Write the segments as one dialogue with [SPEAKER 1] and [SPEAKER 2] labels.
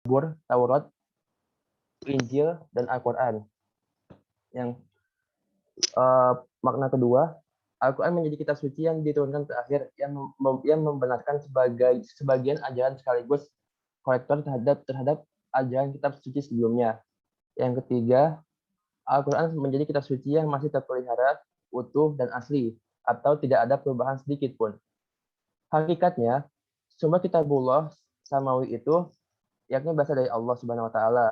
[SPEAKER 1] Zabur, Taurat, Injil, dan Al-Quran. Yang makna kedua, Al-Quran menjadi kitab suci yang diturunkan terakhir yang membenarkan sebagian ajaran sekaligus korektor terhadap ajaran kitab suci sebelumnya. Yang ketiga, Al-Quran menjadi kitab suci yang masih terpelihara utuh dan asli atau tidak ada perubahan sedikit pun. Hakikatnya, sumber kitabullah samawi itu yakni berasal dari Allah Subhanahu wa taala.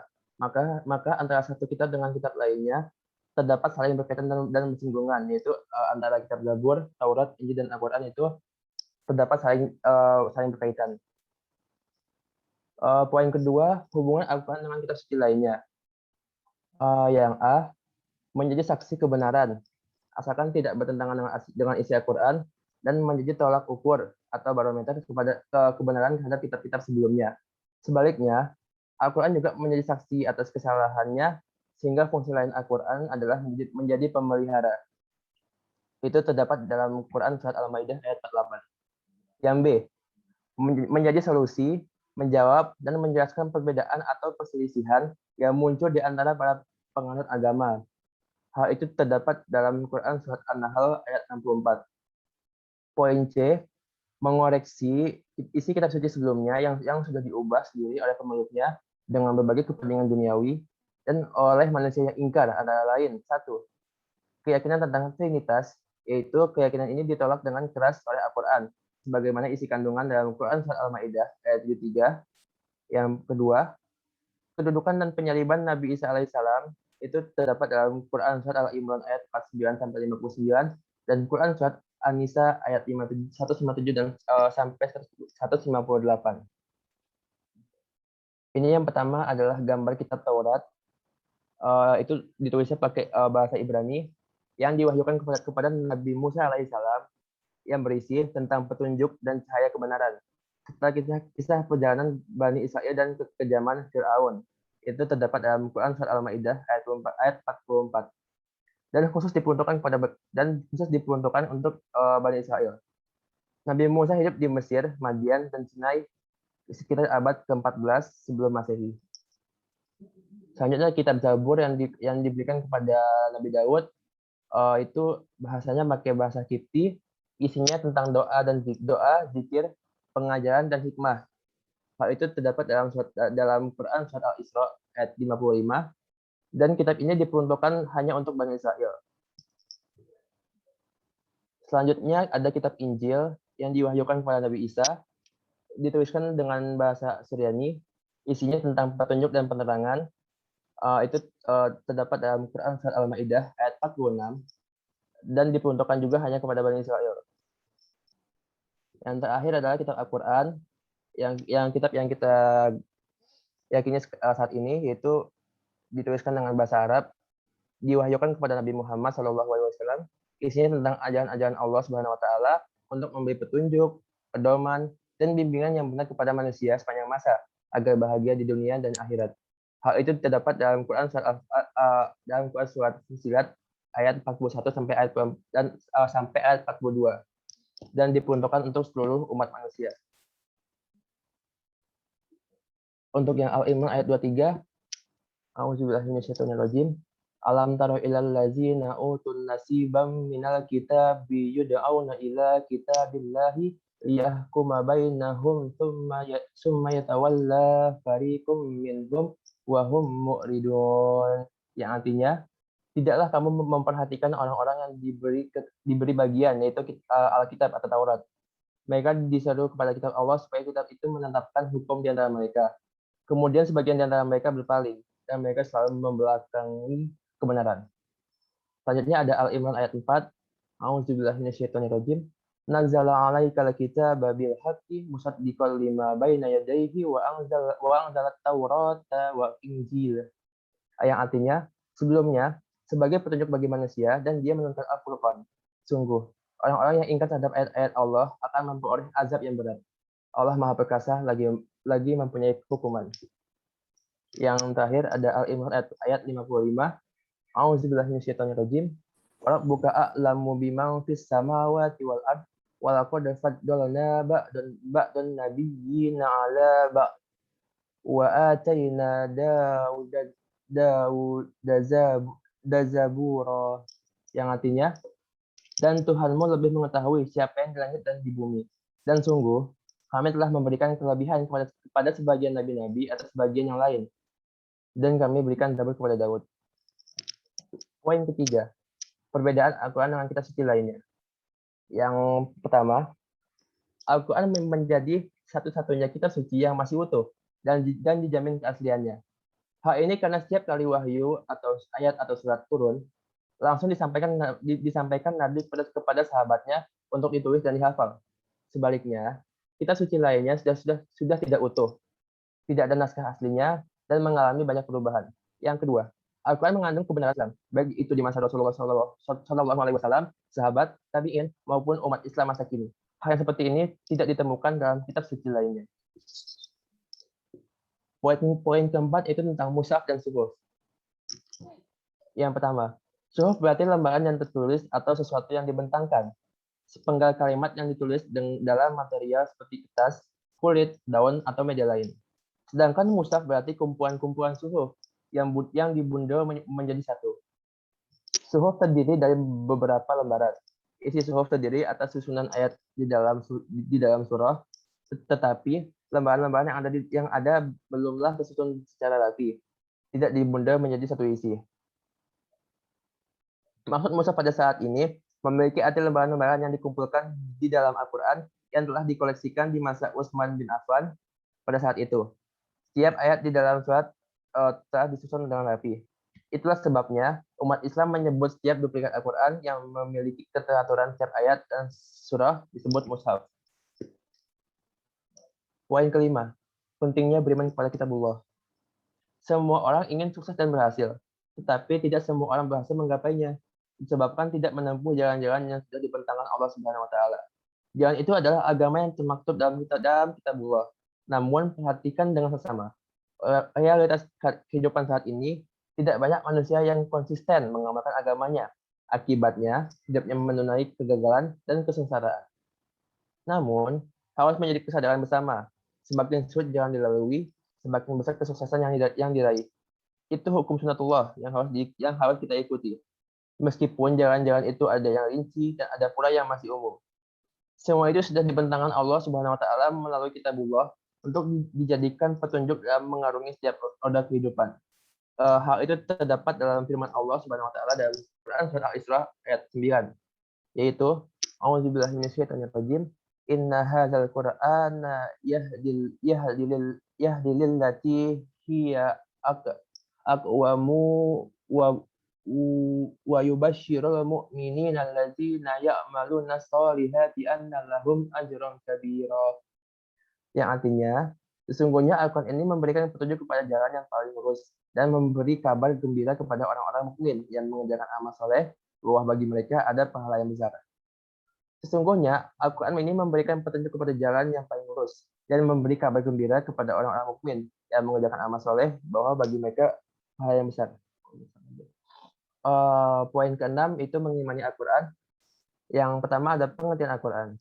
[SPEAKER 1] Maka antara satu kitab dengan kitab lainnya terdapat saling berkaitan dan bersinggungan, yaitu antara kitab Zabur, Taurat, Injil, dan Al-Quran itu terdapat saling berkaitan. Poin kedua, hubungan Al-Quran dengan kitab suci lainnya. Yang A, menjadi saksi kebenaran, asalkan tidak bertentangan dengan isi Al-Quran, dan menjadi tolak ukur atau barometer kepada kebenaran terhadap kitab-kitab sebelumnya. Sebaliknya, Al-Quran juga menjadi saksi atas kesalahannya, sehingga fungsi lain Al-Quran adalah menjadi pemelihara. Itu terdapat dalam Quran Surat Al-Maidah ayat 48. Yang B, menjadi solusi, menjawab, dan menjelaskan perbedaan atau perselisihan yang muncul di antara para penganut agama. Hal itu terdapat dalam Quran Surat An-Nahl ayat 64. Poin C, mengoreksi isi kitab suci sebelumnya yang sudah diubah sendiri oleh pemeluknya dengan berbagai kepentingan duniawi dan oleh manusia yang ingkar, antara lain. 1. Keyakinan tentang Trinitas, yaitu keyakinan ini ditolak dengan keras oleh Al-Quran, sebagaimana isi kandungan dalam Quran Surat Al-Maidah ayat 73. Yang kedua, kedudukan dan penyaliban Nabi Isa alaihissalam itu terdapat dalam Quran Surat Al-Imran ayat 49-59 dan Quran Surat An-Nisa ayat 157 dan sampai 158. Ini yang pertama adalah gambar kitab Taurat. Itu ditulisnya pakai bahasa Ibrani yang diwahyukan kepada Nabi Musa alaihissalam yang berisi tentang petunjuk dan cahaya kebenaran. Serta kisah perjalanan Bani Israel dan kekejaman Fir'aun. Itu terdapat dalam Quran Surat Al-Maidah ayat 44. Dan khusus diperuntukkan untuk Bani Israel. Nabi Musa hidup di Mesir, Madian, dan Sinai sekitar abad ke-14 sebelum Masehi. Selanjutnya kitab Zabur yang diberikan kepada Nabi Daud, itu bahasanya pakai bahasa Kipti, isinya tentang doa, zikir, pengajaran, dan hikmah. Hal itu terdapat dalam Quran Surat Al-Isra ayat 55, dan kitab ini diperuntukkan hanya untuk Bani Israel. Selanjutnya ada kitab Injil yang diwahyukan kepada Nabi Isa, dituliskan dengan bahasa Suryani, isinya tentang petunjuk dan penerangan. Itu terdapat dalam Quran Surat Al-Maidah ayat 46, dan diperuntukkan juga hanya kepada Bani Israel. Yang terakhir adalah kitab Al-Quran, yang kitab yang kita yakini saat ini, yaitu dituliskan dengan bahasa Arab, diwahyukan kepada Nabi Muhammad SAW, isinya tentang ajaran-ajaran Allah Subhanahu Wa Taala untuk memberi petunjuk, pedoman, dan bimbingan yang benar kepada manusia sepanjang masa agar bahagia di dunia dan akhirat. Hal itu terdapat dalam Quran Surat Fussilat ayat 41 sampai ayat 42 dan diperuntukkan untuk seluruh umat manusia. Untuk yang Al-Imran ayat 23, A'udzubillahi minasyaitonirrajim. Alam taro ilal ladzina utun nasibam minal kitabi yud'auna ila kitabillahi liyahkuma bainahum tsumma yatawalla fariqum minhum wa hum mu'ridun. Yang artinya, tidaklah kamu memperhatikan orang-orang yang diberi bagian, yaitu Alkitab atau Taurat. Mereka diseru kepada kitab Allah supaya kitab itu menetapkan hukum di antara mereka. Kemudian sebagian di antara mereka berpaling, dan mereka selalu membelakangi kebenaran. Selanjutnya ada Al-Imran ayat 4. A'udzubillahi minasyaitonirrajim. Nazzala 'alaikal kitaba bil haqqi musaddiqan lima baina yadayhi wa anzalat Taurata wa Injil. Yang artinya, sebelumnya sebagai petunjuk bagi manusia dan dia menurunkan Al-Qur'an. Sungguh, orang-orang yang ingkar terhadap ayat-ayat Allah akan memperoleh azab yang berat. Allah Maha Perkasa lagi mempunyai hukuman. Yang terakhir ada Al-Imran ayat 55. A'udzubillahi minasyaitonirrajim. Wa rabbuka a'lamu biman fis samawati wal ard wa laqad faddalna ba'dan nabiyyina 'ala ba'd Wa atayna Zabura, yang artinya, dan Tuhanmu lebih mengetahui siapa yang di langit dan di bumi. Dan sungguh, kami telah memberikan kelebihan kepada sebagian nabi-nabi atas sebagian yang lain. Dan kami berikan Zabur kepada Daud. Poin ketiga, perbedaan Al-Quran dengan kitab suci lainnya. Yang pertama, Al-Quran menjadi satu-satunya kitab suci yang masih utuh dan dijamin keasliannya. Hal ini karena setiap kali wahyu atau ayat atau surat turun, langsung disampaikan Nabi kepada sahabatnya untuk ditulis dan dihafal. Sebaliknya, kitab suci lainnya sudah tidak utuh, tidak ada naskah aslinya, dan mengalami banyak perubahan. Yang kedua, Al-Quran mengandung kebenaran Islam, baik itu di masa Rasulullah SAW, sahabat, tabi'in, maupun umat Islam masa kini. Hal yang seperti ini tidak ditemukan dalam kitab suci lainnya. Poin keempat itu tentang mushaf dan suhuf. Yang pertama, suhuf berarti lembaran yang tertulis atau sesuatu yang dibentangkan. Sepenggal kalimat yang ditulis dalam material seperti kertas, kulit, daun, atau media lain. Sedangkan mushaf berarti kumpulan-kumpulan suhuf yang dibundel menjadi satu. Suhuf terdiri dari beberapa lembaran. Isi suhuf terdiri atas susunan ayat di dalam surah, tetapi lembaran-lembaran yang ada belumlah tersusun secara rapi, tidak dibundel menjadi satu isi. Maksud mushaf pada saat ini memiliki arti lembaran-lembaran yang dikumpulkan di dalam Al-Quran yang telah dikoleksikan di masa Utsman bin Affan pada saat itu. Setiap ayat di dalam surat telah disusun dengan rapi. Itulah sebabnya umat Islam menyebut setiap duplikat Al-Quran yang memiliki keteraturan setiap ayat dan surah disebut mushaf. Poin kelima, pentingnya beriman kepada kitabullah. Semua orang ingin sukses dan berhasil, tetapi tidak semua orang berhasil menggapainya, disebabkan tidak menempuh jalan-jalan yang sudah dibentangkan Allah Subhanahu wa taala. Jalan itu adalah agama yang termaktub dalam kitabullah. Namun perhatikan dengan sesama. Realitas kehidupan saat ini, tidak banyak manusia yang konsisten mengamalkan agamanya. Akibatnya, hidupnya menunai kegagalan dan kesengsaraan. Namun, harus menjadi kesadaran bersama. Semakin sulit jalan dilalui, semakin besar kesuksesan yang diraih. Itu hukum sunatullah yang harus kita ikuti. Meskipun jalan-jalan itu ada yang rinci dan ada pula yang masih umum. Semua itu sudah dibentangkan Allah Subhanahu wa taala melalui kitabullah untuk dijadikan petunjuk dalam mengarungi setiap roda kehidupan. Hal itu terdapat dalam firman Allah Subhanahu wa taala dalam Quran surat Al-Isra ayat 9, yaitu A'udzubillahi minasyaitonir rajim. Inna hadzal Qur'ana yahdi lillati hiya aqwamu wa yubashshirul mu'minina alladzina ya'maluna sholihati anna lahum ajran kabira. Yang artinya, sesungguhnya Al-Quran ini memberikan petunjuk kepada jalan yang paling lurus dan memberi kabar gembira kepada orang-orang mukmin yang mengerjakan amal soleh, bahwa bagi mereka ada pahala yang besar. Sesungguhnya Al-Quran ini memberikan petunjuk kepada jalan yang paling lurus dan memberi kabar gembira kepada orang-orang mukmin yang mengerjakan amal soleh, bahwa bagi mereka pahala yang besar. Poin keenam itu mengimani Al-Quran. Yang pertama ada pengertian Al-Quran.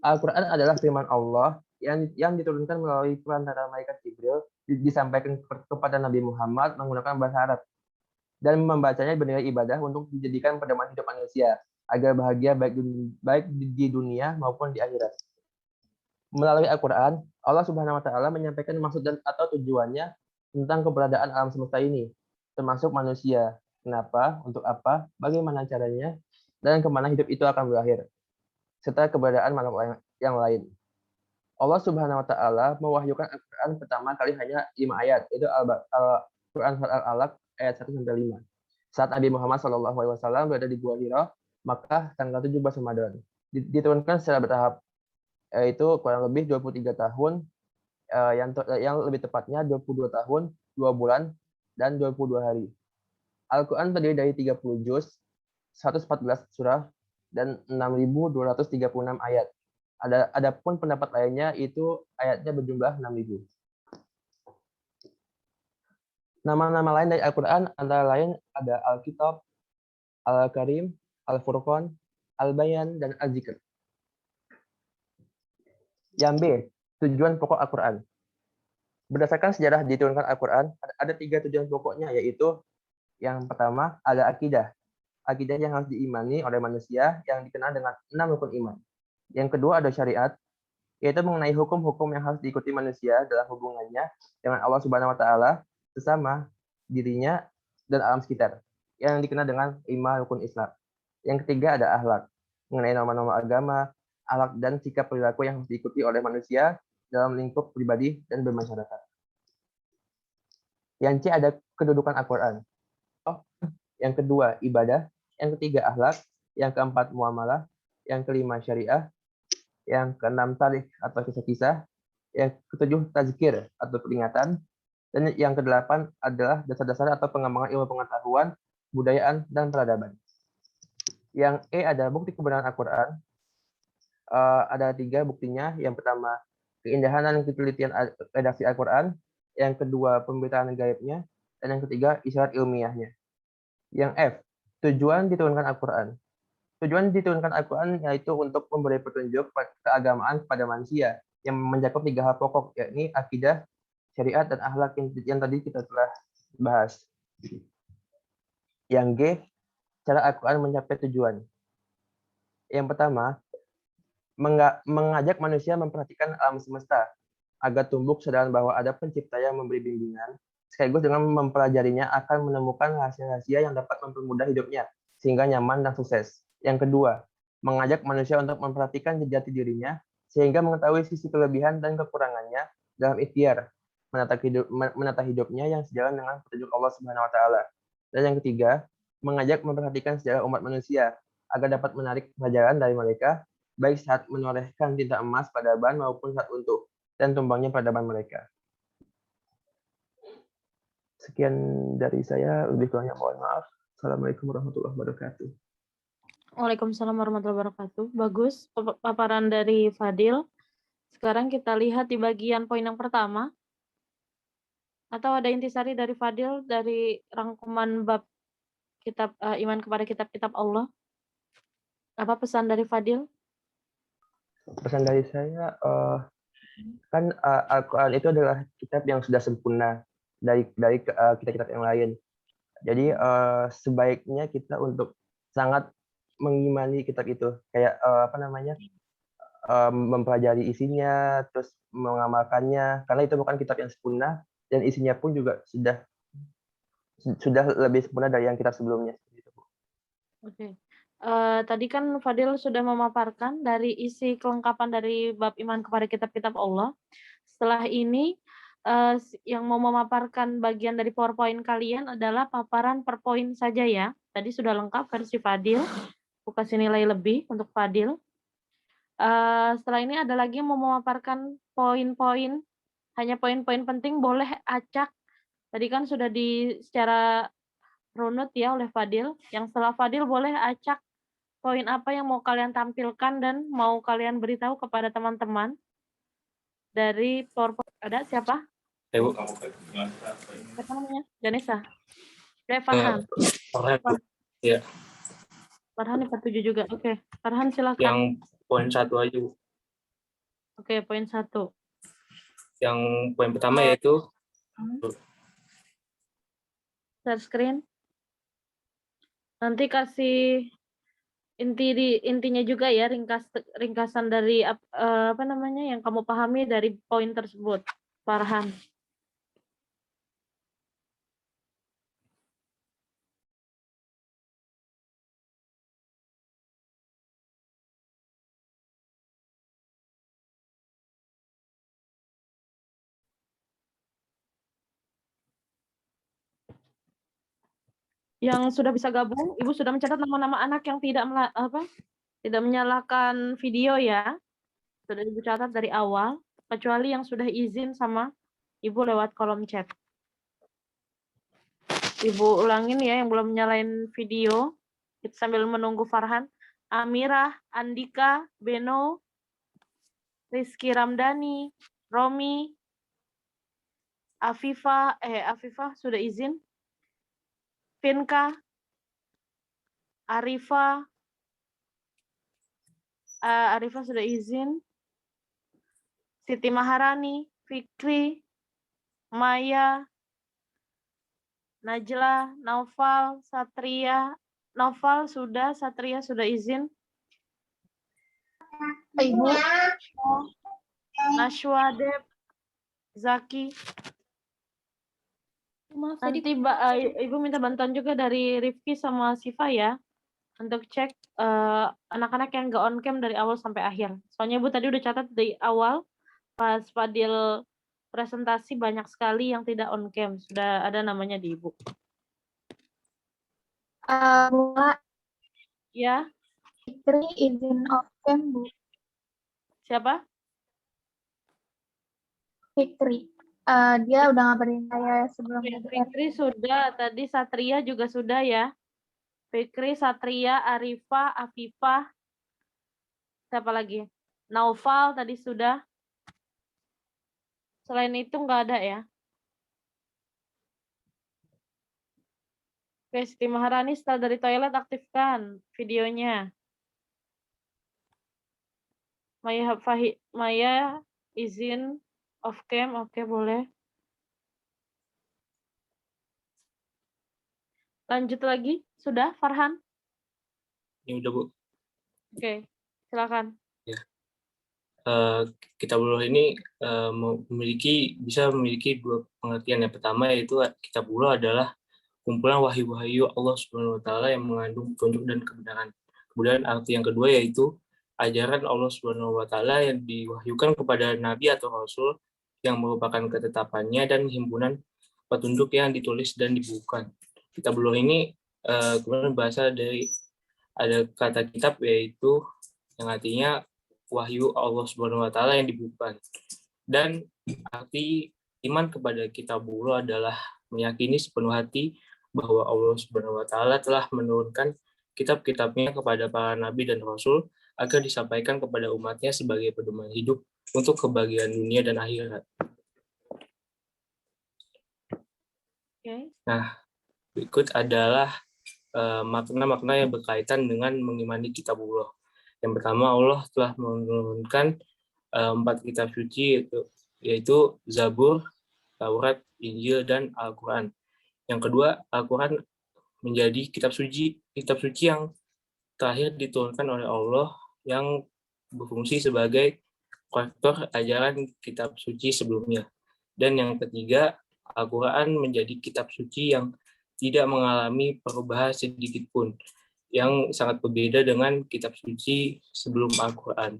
[SPEAKER 1] Al-Quran adalah firman Allah yang diturunkan melalui perantara malaikat Jibril, disampaikan kepada Nabi Muhammad menggunakan bahasa Arab, dan membacanya bernilai ibadah untuk dijadikan pedoman hidup manusia agar bahagia baik di dunia maupun di akhirat. Melalui Al-Quran, Allah Subhanahu wa taala menyampaikan maksud atau tujuannya tentang keberadaan alam semesta ini, termasuk manusia. Kenapa, untuk apa, bagaimana caranya, dan kemana hidup itu akan berakhir, serta keberadaan makhluk yang lain. Allah Subhanahu wa taala mewahyukan Al-Quran pertama kali hanya 5 ayat, yaitu Al-Quran surat Al-Alaq ayat 1 sampai 5. Saat Nabi Muhammad SAW berada di Gua Hira, Makkah, tanggal 17 Ramadan. Diturunkan secara bertahap, yaitu kurang lebih 23 tahun, yang lebih tepatnya 22 tahun, 2 bulan, dan 22 hari. Al-Quran terdiri dari 30 juz, 114 surah, dan 6.236 ayat. Adapun pendapat lainnya itu ayatnya berjumlah 6.000. Nama-nama lain dari Al-Quran antara lain ada Al-Kitab, Al-Karim, Al-Furqan, Al-Bayan, dan Al-Zikr. Yang B, tujuan pokok Al-Quran. Berdasarkan sejarah diturunkan Al-Quran, ada 3 tujuan pokoknya, yaitu yang pertama ada akidah. Akidah yang harus diimani oleh manusia yang dikenal dengan 6 rukun iman. Yang kedua ada syariat, yaitu mengenai hukum-hukum yang harus diikuti manusia dalam hubungannya dengan Allah Subhanahu wa taala, sesama dirinya dan alam sekitar, yang dikenal dengan 5 rukun Islam. Yang ketiga ada akhlak, mengenai norma-norma agama, akhlak dan sikap perilaku yang harus diikuti oleh manusia dalam lingkup pribadi dan bermasyarakat. Yang C ada kedudukan Al-Quran. Yang kedua ibadah, yang ketiga akhlak, yang keempat muamalah, yang kelima syariah, yang keenam tarikh atau kisah-kisah, yang ketujuh tazkir atau peringatan, dan yang kedelapan adalah dasar-dasar atau pengembangan ilmu pengetahuan, budayaan, dan peradaban. Yang E ada bukti kebenaran Al-Quran. Ada 3 buktinya. Yang pertama, keindahan dan ketelitian redaksi Al-Quran. Yang kedua, pemberitaan gaibnya. Dan yang ketiga, isyarat ilmiahnya. Yang F, tujuan diturunkan Al-Quran. Tujuan diturunkan Al-Quran yaitu untuk memberi petunjuk keagamaan kepada manusia yang mencakup 3 hal pokok, yakni akidah, syariat, dan akhlak yang tadi kita telah bahas. Yang G, cara Al-Quran mencapai tujuan. Yang pertama, mengajak manusia memperhatikan alam semesta agar tumbuh kesadaran bahwa ada pencipta yang memberi bimbingan, sekaligus dengan mempelajarinya akan menemukan rahasia-rahasia yang dapat mempermudah hidupnya sehingga nyaman dan sukses. Yang kedua, mengajak manusia untuk memperhatikan jati dirinya sehingga mengetahui sisi kelebihan dan kekurangannya dalam ikhtiar menata hidupnya yang sejalan dengan petunjuk Allah Subhanahu wa taala. Dan yang ketiga, mengajak memperhatikan sejarah umat manusia agar dapat menarik pelajaran dari mereka baik saat menorehkan tinta emas pada ban maupun saat untuk dan tumbangnya peradaban mereka. Sekian dari saya, lebih kurangnya mohon maaf. Assalamualaikum warahmatullahi wabarakatuh.
[SPEAKER 2] Waalaikumsalam warahmatullahi wabarakatuh. Bagus paparan dari Fadil. Sekarang kita lihat di bagian poin yang pertama. Atau ada intisari dari Fadil dari rangkuman bab kitab iman kepada kitab-kitab Allah. Apa pesan dari Fadil?
[SPEAKER 1] Pesan dari saya, kan Al-Quran itu adalah kitab yang sudah sempurna dari kitab-kitab yang lain. Jadi sebaiknya kita untuk sangat mengimani kitab itu, kayak mempelajari isinya, terus mengamalkannya, karena itu bukan kitab yang sempurna dan isinya pun juga sudah lebih sempurna dari yang kitab sebelumnya.
[SPEAKER 2] Oke. Tadi kan Fadil sudah memaparkan dari isi kelengkapan dari bab iman kepada kitab-kitab Allah. Setelah ini yang mau memaparkan bagian dari PowerPoint kalian adalah paparan per poin saja ya. Tadi sudah lengkap versi Fadil. Aku kasih nilai lebih untuk Fadil. Setelah ini ada lagi yang mau memaparkan poin-poin, hanya poin-poin penting, boleh acak. Tadi kan sudah secara runut ya oleh Fadil. Yang setelah Fadil boleh acak poin apa yang mau kalian tampilkan dan mau kalian beritahu kepada teman-teman dari PowerPoint. Ada siapa?
[SPEAKER 3] Bu.
[SPEAKER 2] Siapa namanya? Janesa. Farhan.
[SPEAKER 3] Farhan. Ya.
[SPEAKER 2] Farhan 47 juga. Oke. Farhan silakan.
[SPEAKER 3] Yang poin 1 aja, Bu.
[SPEAKER 2] Oke, poin 1.
[SPEAKER 3] Yang poin pertama yaitu
[SPEAKER 2] share screen. Nanti kasih intinya juga ya, ringkasan dari apa namanya yang kamu pahami dari poin tersebut, Farhan. Yang sudah bisa gabung, Ibu sudah mencatat nama-nama anak yang tidak menyalakan video ya. Sudah Ibu catat dari awal, kecuali yang sudah izin sama Ibu lewat kolom chat. Ibu ulangin ya yang belum nyalain video. Kita sambil menunggu Farhan. Amirah, Andika, Beno, Rizky Ramdhani, Romi, Afifah sudah izin. Vinka, Arifah sudah izin. Siti Maharani, Fikri, Maya, Najla, Naufal, Satria. Naufal sudah, Satria sudah izin.
[SPEAKER 4] Ibu.
[SPEAKER 2] Nashwa, Deb, Zaki.
[SPEAKER 4] Maaf
[SPEAKER 2] Nanti Ibu minta bantuan juga dari Rifki sama Siva ya, untuk cek anak-anak yang nggak on cam dari awal sampai akhir. Soalnya Ibu tadi udah catat di awal pas Fadil presentasi banyak sekali yang tidak on cam. Sudah ada namanya di Ibu.
[SPEAKER 4] Bunga
[SPEAKER 2] Ya,
[SPEAKER 4] Fikri izin off cam, Bu.
[SPEAKER 2] siapa?
[SPEAKER 4] Fikri. Dia udah ngabarin saya sebelum
[SPEAKER 2] Oke,
[SPEAKER 4] DDR.
[SPEAKER 2] Fikri sudah, tadi Satria juga sudah ya. Fikri, Satria, Arifah, Afifah, siapa lagi? Naufal tadi sudah. Selain itu nggak ada ya. Oke, Siti Maharani setelah dari toilet aktifkan videonya. Maya izin off cam, oke boleh. Lanjut lagi, sudah Farhan?
[SPEAKER 3] Ini udah, Bu.
[SPEAKER 2] Oke, silakan.
[SPEAKER 3] Kitabullah ini bisa memiliki dua pengertian. Yang pertama yaitu kitabullah adalah kumpulan wahyu-wahyu Allah Subhanahu wa taala yang mengandung petunjuk dan kebenaran. Kemudian arti yang kedua yaitu ajaran Allah Subhanahu wa taala yang diwahyukan kepada nabi atau rasul yang merupakan ketetapannya dan himpunan petunjuk yang ditulis dan dibukukan. Kitabullah ini kemudian berasal dari ada kata kitab yaitu yang artinya wahyu Allah Subhanahu wa taala yang dibukukan. Dan arti iman kepada kitabullah adalah meyakini sepenuh hati bahwa Allah Subhanahu wa taala telah menurunkan kitab-kitabnya kepada para nabi dan rasul agar disampaikan kepada umatnya sebagai pedoman hidup untuk kebahagiaan dunia dan akhirat.
[SPEAKER 2] Oke.
[SPEAKER 3] Nah, berikut adalah makna-makna yang berkaitan dengan mengimani kitabullah. Yang pertama, Allah telah menurunkan 4 kitab suci yaitu Zabur, Taurat, Injil, dan Al-Quran. Yang kedua, Al-Quran menjadi kitab suci yang terakhir diturunkan oleh Allah yang berfungsi sebagai korektor ajaran kitab suci sebelumnya. Dan yang ketiga, Al-Quran menjadi kitab suci yang tidak mengalami perubahan sedikit pun, yang sangat berbeda dengan kitab suci sebelum Al-Quran.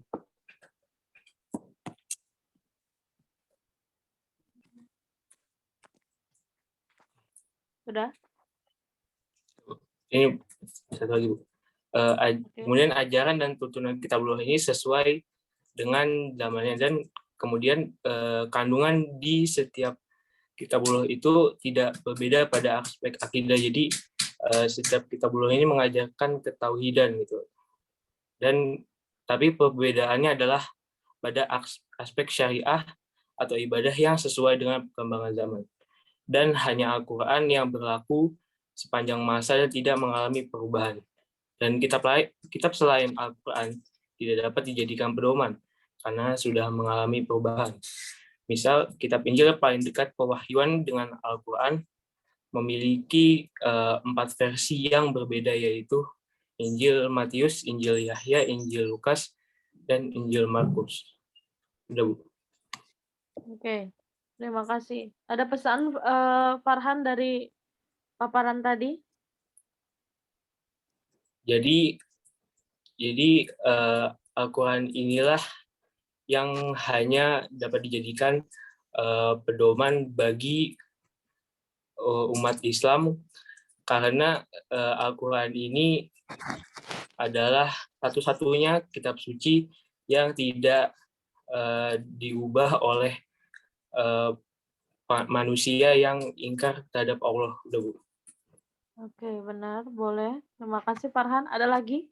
[SPEAKER 2] Sudah?
[SPEAKER 3] Ini satu lagi, Bu. Kemudian ajaran dan tuntunan kitabullah ini sesuai dengan zamannya, dan kemudian kandungan di setiap kitabullah itu tidak berbeda pada aspek akidah. Jadi setiap kitabullah ini mengajarkan ketauhidan gitu. Dan tapi perbedaannya adalah pada aspek syariah atau ibadah yang sesuai dengan perkembangan zaman. Dan hanya Al-Quran yang berlaku sepanjang masa dan tidak mengalami perubahan. Dan kitab selain Al-Quran tidak dapat dijadikan pedoman karena sudah mengalami perubahan. Misal, kitab Injil paling dekat pewahyuan dengan Al-Quran memiliki 4 versi yang berbeda, yaitu Injil Matius, Injil Yahya, Injil Lukas, dan Injil Markus. Udah, Bu.
[SPEAKER 2] Oke, terima kasih. Ada pesan Farhan dari paparan tadi?
[SPEAKER 3] Jadi Al-Quran inilah yang hanya dapat dijadikan pedoman bagi umat Islam, karena Al-Quran ini adalah satu-satunya kitab suci yang tidak diubah oleh manusia yang ingkar terhadap Allah. Udah, Bu.
[SPEAKER 2] Oke, benar, boleh. Terima kasih Farhan. Ada lagi?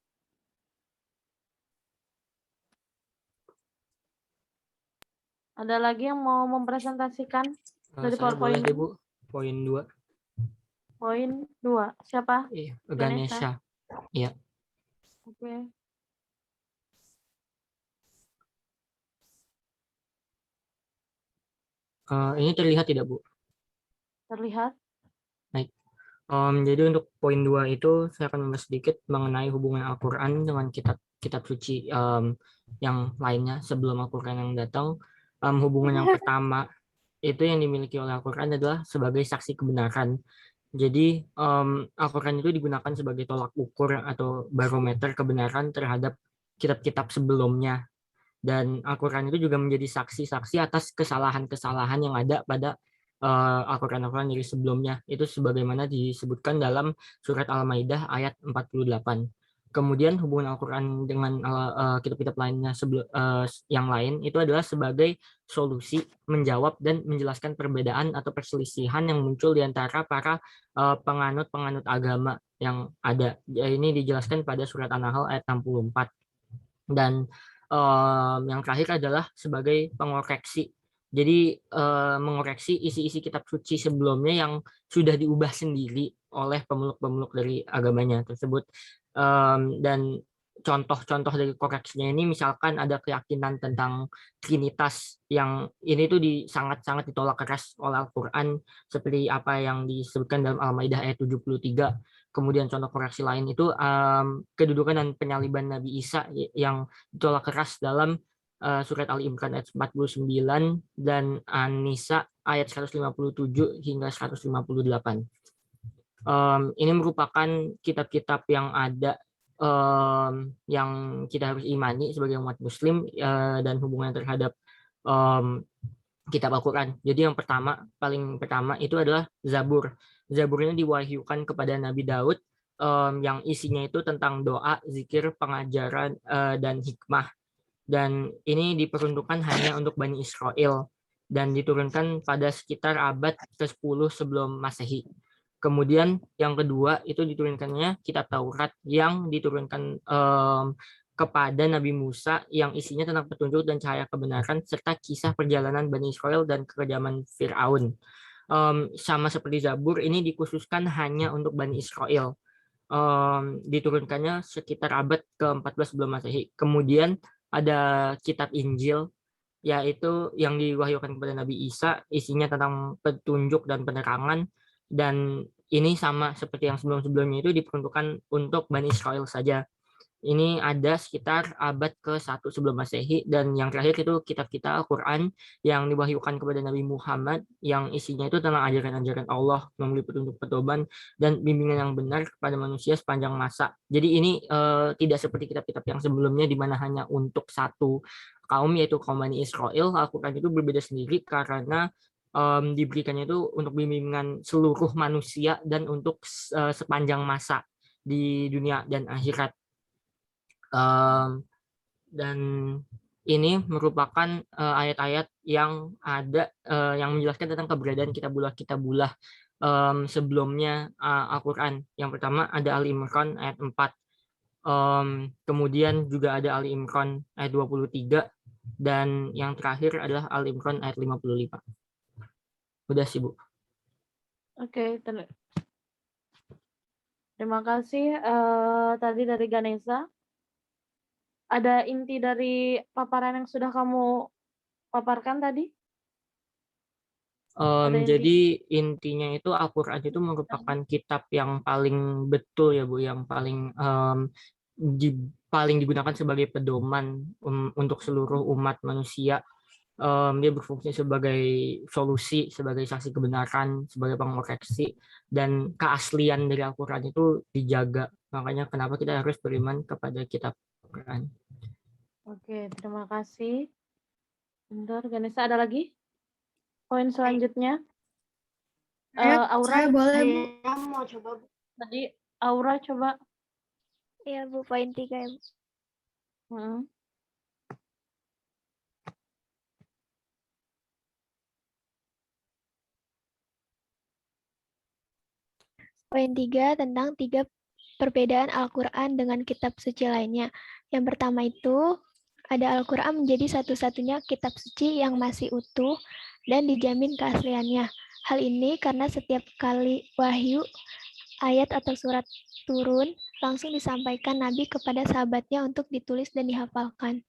[SPEAKER 2] Ada lagi yang mau mempresentasikan dari
[SPEAKER 5] Saya boleh
[SPEAKER 2] PowerPoint?
[SPEAKER 5] deh, Bu. Poin 2.
[SPEAKER 2] Poin 2. Siapa?
[SPEAKER 5] Iya,
[SPEAKER 2] Ganesha.
[SPEAKER 5] Ganesha. Iya.
[SPEAKER 2] Oke.
[SPEAKER 5] Ini terlihat tidak, Bu?
[SPEAKER 2] terlihat.
[SPEAKER 5] Jadi untuk poin 2 itu saya akan membahas sedikit mengenai hubungan Al-Quran dengan kitab suci yang lainnya sebelum Al-Quran yang datang. Hubungan yang pertama itu yang dimiliki oleh Al-Quran adalah sebagai saksi kebenaran. Jadi Al-Quran itu digunakan sebagai tolak ukur atau barometer kebenaran terhadap kitab-kitab sebelumnya. Dan Al-Quran itu juga menjadi saksi-saksi atas kesalahan-kesalahan yang ada pada Al-Quran dari sebelumnya. Itu sebagaimana disebutkan dalam surat Al-Maidah ayat 48. Kemudian hubungan Al-Quran dengan kitab-kitab lainnya yang lain itu adalah sebagai solusi menjawab dan menjelaskan perbedaan atau perselisihan yang muncul di antara para penganut-penganut agama yang ada. Ini dijelaskan pada surat An-Nahl ayat 64. Dan yang terakhir adalah sebagai pengoreksi. Jadi mengoreksi isi-isi kitab suci sebelumnya yang sudah diubah sendiri oleh pemeluk-pemeluk dari agamanya tersebut. Dan contoh-contoh dari koreksinya ini misalkan ada keyakinan tentang Trinitas yang ini tuh sangat-sangat ditolak keras oleh Al-Quran seperti apa yang disebutkan dalam Al-Maidah ayat 73. Kemudian contoh koreksi lain itu kedudukan dan penyaliban Nabi Isa yang ditolak keras dalam surat Ali Imran ayat 49 dan An-Nisa ayat 157 hingga 158. Ini merupakan kitab-kitab yang ada yang kita harus imani sebagai umat muslim dan hubungan terhadap kitab Al-Quran. Jadi yang paling pertama itu adalah Zabur. Zabur ini diwahyukan kepada Nabi Daud yang isinya itu tentang doa, zikir, pengajaran, dan hikmah. Dan ini diperuntukkan hanya untuk Bani Israel dan diturunkan pada sekitar abad ke-10 sebelum Masehi. Kemudian yang kedua itu diturunkannya kitab Taurat yang diturunkan kepada Nabi Musa yang isinya tentang petunjuk dan cahaya kebenaran serta kisah perjalanan Bani Israel dan kekejaman Fir'aun. Sama seperti Zabur, ini dikhususkan hanya untuk Bani Israel. Diturunkannya sekitar abad ke-14 sebelum Masehi. Kemudian ada kitab Injil, yaitu yang diwahyukan kepada Nabi Isa, isinya tentang petunjuk dan penerangan, dan ini sama seperti yang sebelum-sebelumnya itu diperuntukkan untuk Bani Israel saja. Ini ada sekitar abad ke-1 sebelum Masehi, dan yang terakhir itu kitab-kitab Al-Quran yang diwahyukan kepada Nabi Muhammad yang isinya itu tentang ajaran-ajaran Allah, memberi petunjuk pedoman dan bimbingan yang benar kepada manusia sepanjang masa. Jadi ini tidak seperti kitab-kitab yang sebelumnya di mana hanya untuk satu kaum yaitu kaum Bani Israel. Al-Quran itu berbeda sendiri karena diberikannya itu untuk bimbingan seluruh manusia dan untuk sepanjang masa di dunia dan akhirat. Dan ini merupakan ayat-ayat yang ada yang menjelaskan tentang keberadaan kitabullah sebelumnya Al-Quran. Yang pertama ada Ali Imran ayat 4. Kemudian juga ada Ali Imran ayat 23 dan yang terakhir adalah Ali Imran ayat 55. Udah sih, Bu.
[SPEAKER 2] Oke, terima kasih tadi dari Ganesha. Ada inti dari paparan yang sudah kamu paparkan tadi?
[SPEAKER 5] Jadi intinya itu Al-Quran itu merupakan kitab yang paling betul ya Bu, yang paling paling digunakan sebagai pedoman untuk seluruh umat manusia. Dia berfungsi sebagai solusi, sebagai saksi kebenaran, sebagai pengoreksi, dan keaslian dari Al-Quran itu dijaga. Makanya kenapa kita harus beriman kepada kitab Al-Quran.
[SPEAKER 2] Oke, terima kasih. Bentar, Ganesha ada lagi? Poin selanjutnya. Aura,
[SPEAKER 6] saya boleh, Bu.
[SPEAKER 4] Saya mau coba, Bu.
[SPEAKER 2] tadi Aura coba.
[SPEAKER 6] Iya, Bu, poin 3 ya, Bu. Poin 3 tentang 3 perbedaan Al-Quran dengan kitab suci lainnya. Yang pertama itu, ada Al-Quran menjadi satu-satunya kitab suci yang masih utuh dan dijamin keasliannya. Hal ini karena setiap kali wahyu, ayat atau surat turun, langsung disampaikan Nabi kepada sahabatnya untuk ditulis dan dihafalkan.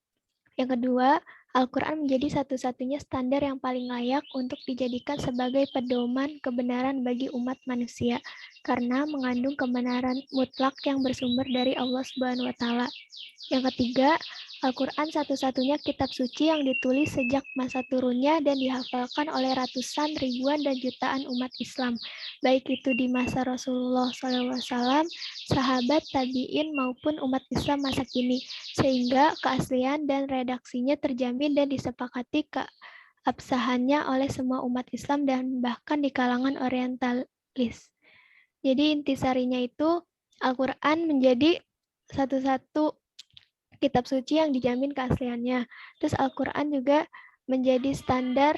[SPEAKER 6] Yang kedua, Al-Quran menjadi satu-satunya standar yang paling layak untuk dijadikan sebagai pedoman kebenaran bagi umat manusia, karena mengandung kebenaran mutlak yang bersumber dari Allah Subhanahu wa Ta'ala. Yang ketiga, Al-Quran satu-satunya kitab suci yang ditulis sejak masa turunnya dan dihafalkan oleh ratusan, ribuan, dan jutaan umat Islam, baik itu di masa Rasulullah SAW, sahabat, tabi'in, maupun umat Islam masa kini, sehingga keaslian dan redaksinya terjamin dan disepakati keabsahannya oleh semua umat Islam dan bahkan di kalangan orientalis. Jadi intisarinya itu Al-Quran menjadi satu-satu kitab suci yang dijamin keasliannya. Terus Al-Quran juga menjadi standar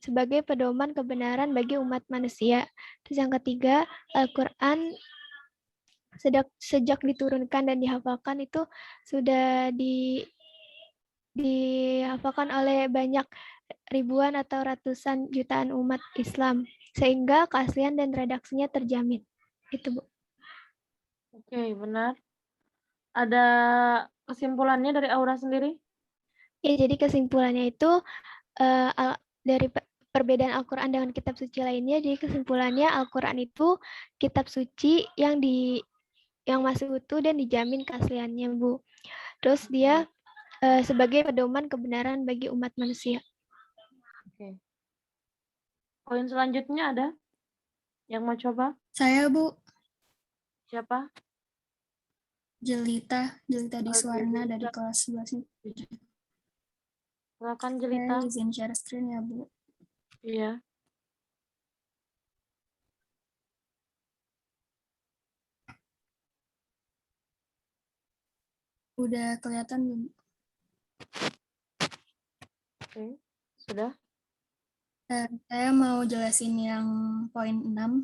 [SPEAKER 6] sebagai pedoman kebenaran bagi umat manusia. Terus yang ketiga, Al-Quran sejak diturunkan dan dihafalkan itu sudah dihafalkan oleh banyak ribuan atau ratusan jutaan umat Islam, sehingga keaslian dan redaksinya terjamin. Itu, Bu.
[SPEAKER 2] Oke, benar. Ada kesimpulannya dari Aura sendiri?
[SPEAKER 6] Ya, jadi kesimpulannya itu dari perbedaan Al-Quran dengan kitab suci lainnya, jadi kesimpulannya Al-Quran itu kitab suci yang masih utuh dan dijamin keasliannya, Bu. Terus dia sebagai pedoman kebenaran bagi umat manusia.
[SPEAKER 2] Oke. Poin selanjutnya ada yang mau coba?
[SPEAKER 7] Saya, Bu.
[SPEAKER 2] Siapa?
[SPEAKER 7] Jelita Diswarna dari
[SPEAKER 2] Jelita.
[SPEAKER 7] kelas 11.
[SPEAKER 2] Silakan
[SPEAKER 7] Saya
[SPEAKER 2] Jelita.
[SPEAKER 7] izin share screen ya, Bu.
[SPEAKER 2] Iya.
[SPEAKER 7] Udah kelihatan belum?
[SPEAKER 2] Oke. Sudah?
[SPEAKER 7] Saya mau jelasin yang poin 6,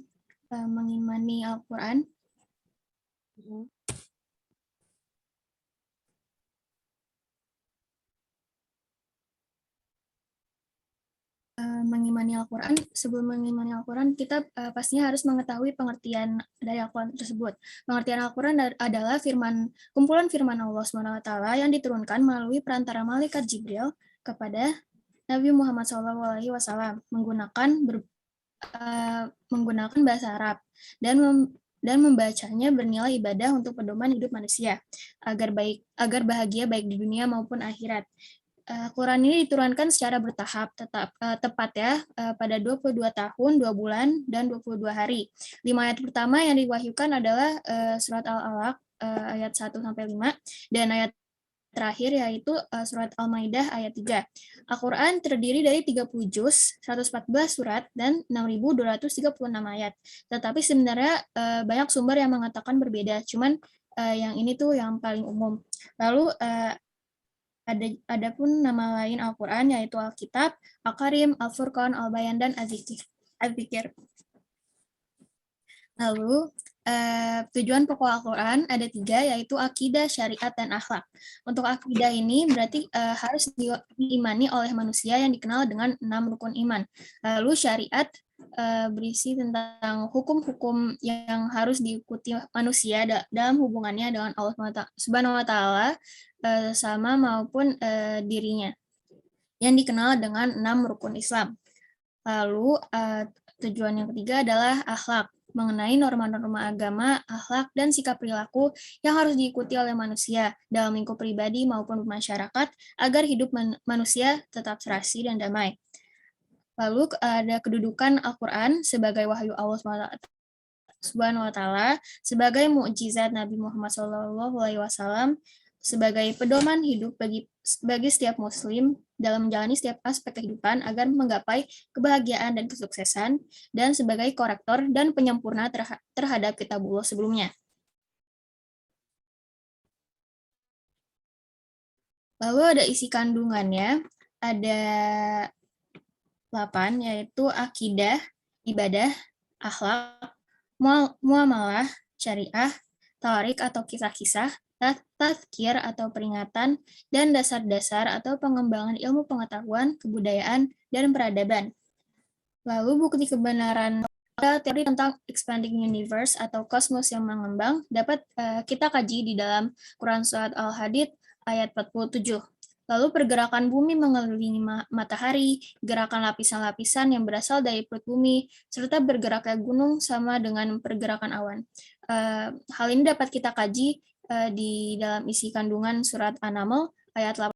[SPEAKER 7] mengimani Al-Quran. Mengimani Al-Quran, sebelum mengimani Al-Quran, kita pastinya harus mengetahui pengertian dari Al-Quran tersebut. Pengertian Al-Quran adalah kumpulan firman Allah SWT yang diturunkan melalui perantara malaikat Jibril kepada Nabi Muhammad SAW menggunakan bahasa Arab dan membacanya bernilai ibadah untuk pedoman hidup manusia agar bahagia baik di dunia maupun akhirat. Quran ini diturunkan secara bertahap, tepat ya, pada 22 tahun, 2 bulan, dan 22 hari. 5 ayat pertama yang diwahyukan adalah surat Al-Alaq, ayat 1-5, dan ayat terakhir yaitu surat Al-Maidah ayat 3. Al-Quran terdiri dari 30 juz, 114 surat, dan 6.236 ayat. Tetapi sebenarnya banyak sumber yang mengatakan berbeda, yang ini tuh yang paling umum. Lalu ada pun nama lain Al-Quran yaitu Alkitab, Al-Karim, Al-Furqan, Al-Bayan, dan Az-Zikir. Lalu tujuan pokok Al-Quran ada 3, yaitu akidah, syariat, dan akhlak. Untuk akidah ini berarti harus diimani oleh manusia yang dikenal dengan 6 rukun iman. Lalu syariat berisi tentang hukum-hukum yang harus diikuti manusia dalam hubungannya dengan Allah Subhanahu wa Ta'ala sama maupun dirinya, yang dikenal dengan 6 rukun Islam. Lalu tujuan yang ketiga adalah akhlak, mengenai norma-norma agama, akhlak, dan sikap perilaku yang harus diikuti oleh manusia dalam lingkup pribadi maupun masyarakat agar hidup manusia tetap serasi dan damai. Lalu ada kedudukan Al-Quran sebagai wahyu Allah Subhanahu wa Ta'ala, sebagai mukjizat Nabi Muhammad SAW, sebagai pedoman hidup bagi setiap muslim dalam menjalani setiap aspek kehidupan agar menggapai kebahagiaan dan kesuksesan, dan sebagai korektor dan penyempurna terhadap kitabullah sebelumnya. Lalu ada isi kandungannya, ada 8, yaitu akidah, ibadah, akhlak, muamalah, syariah, tarik atau kisah-kisah, tazkir atau peringatan, dan dasar-dasar atau pengembangan ilmu pengetahuan, kebudayaan, dan peradaban. Lalu bukti kebenaran teori tentang expanding universe atau kosmos yang mengembang dapat kita kaji di dalam Quran Surat Al-Hadid ayat 47. Lalu pergerakan bumi mengelilingi matahari, gerakan lapisan-lapisan yang berasal dari perut bumi, serta bergeraknya gunung sama dengan pergerakan awan. Hal ini dapat kita kaji di dalam isi kandungan surat An-Naml ayat 8.